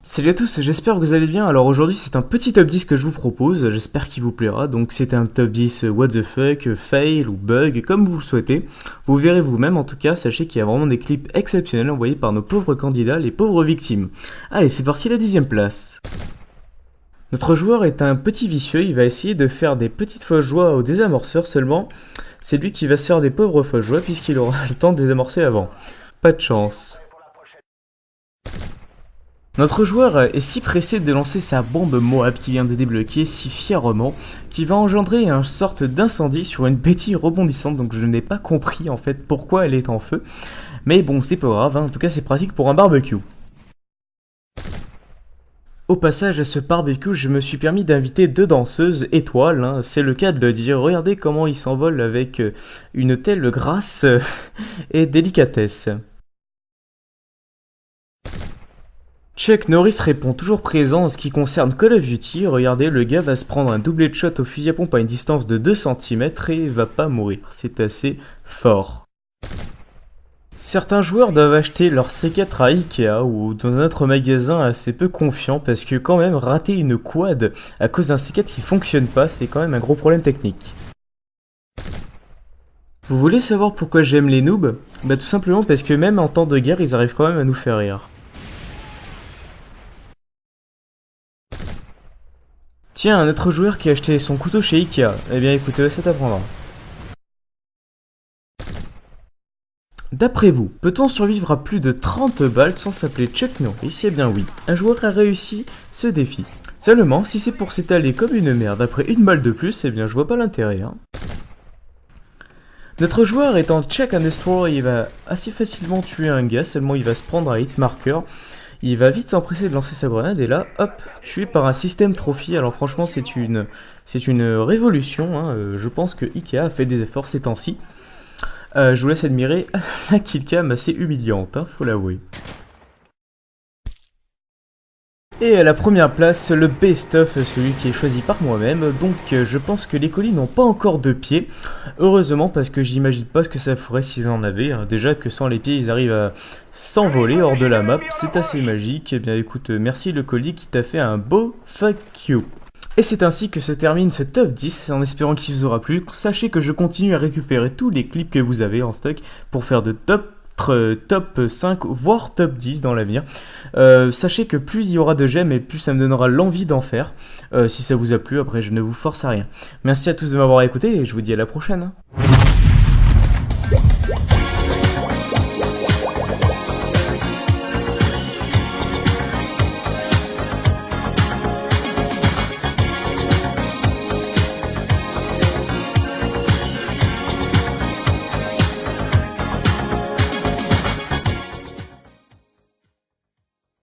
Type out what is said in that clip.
Salut à tous, j'espère que vous allez bien. Alors aujourd'hui c'est un petit top 10 que je vous propose, j'espère qu'il vous plaira. Donc c'est un top 10 what the fuck, fail ou bug, comme vous le souhaitez. Vous verrez vous-même, en tout cas sachez qu'il y a vraiment des clips exceptionnels envoyés par nos pauvres candidats, les pauvres victimes. Allez, c'est parti, la 10ème place. Notre joueur est un petit vicieux, il va essayer de faire des petites fausses joies au désamorceur seulement. C'est lui qui va se faire des pauvres fausses joies puisqu'il aura le temps de désamorcer avant. Pas de chance. Notre joueur est si pressé de lancer sa bombe Moab qui vient de débloquer si fièrement qu'il va engendrer une sorte d'incendie sur une bétille rebondissante, donc je n'ai pas compris en fait pourquoi elle est en feu. Mais bon, c'est pas grave, hein. En tout cas c'est pratique pour un barbecue. Au passage à ce barbecue, je me suis permis d'inviter deux danseuses étoiles, hein. C'est le cas de le dire, regardez comment ils s'envolent avec une telle grâce et délicatesse. Chuck Norris répond toujours présent en ce qui concerne Call of Duty. Regardez, le gars va se prendre un doublé de shot au fusil à pompe à une distance de 2 cm et va pas mourir. C'est assez fort. Certains joueurs doivent acheter leur C4 à Ikea ou dans un autre magasin assez peu confiant parce que quand même rater une quad à cause d'un C4 qui fonctionne pas, c'est quand même un gros problème technique. Vous voulez savoir pourquoi j'aime les noobs? Bah tout simplement parce que même en temps de guerre, ils arrivent quand même à nous faire rire. Tiens, un autre joueur qui a acheté son couteau chez Ikea. Eh bien écoutez, ça t'apprendra. D'après vous, peut-on survivre à plus de 30 balles sans s'appeler Chuck Norris? Eh bien oui, un joueur a réussi ce défi. Seulement, si c'est pour s'étaler comme une merde après une balle de plus, eh bien je vois pas l'intérêt. Hein. Notre joueur est en check and destroy, il va assez facilement tuer un gars, seulement il va se prendre un hit marker. Il va vite s'empresser de lancer sa grenade et là, hop, tué par un système trophy. Alors franchement, c'est une révolution. Hein. Je pense que Ikea a fait des efforts ces temps-ci. Je vous laisse admirer la killcam assez humiliante, hein, faut l'avouer. Et à la première place, le best-of, celui qui est choisi par moi-même. Donc je pense que les colis n'ont pas encore de pieds. Heureusement, parce que j'imagine pas ce que ça ferait s'ils en avaient. Hein. Déjà que sans les pieds, ils arrivent à s'envoler hors de la map. C'est assez magique. Eh bien écoute, merci le colis qui t'a fait un beau fuck you. Et c'est ainsi que se termine ce top 10, en espérant qu'il vous aura plu. Sachez que je continue à récupérer tous les clips que vous avez en stock pour faire de top 5 voire top 10 dans l'avenir. Sachez que plus il y aura de j'aime et plus ça me donnera l'envie d'en faire. Si ça vous a plu, après je ne vous force à rien. Merci à tous de m'avoir écouté et je vous dis à la prochaine.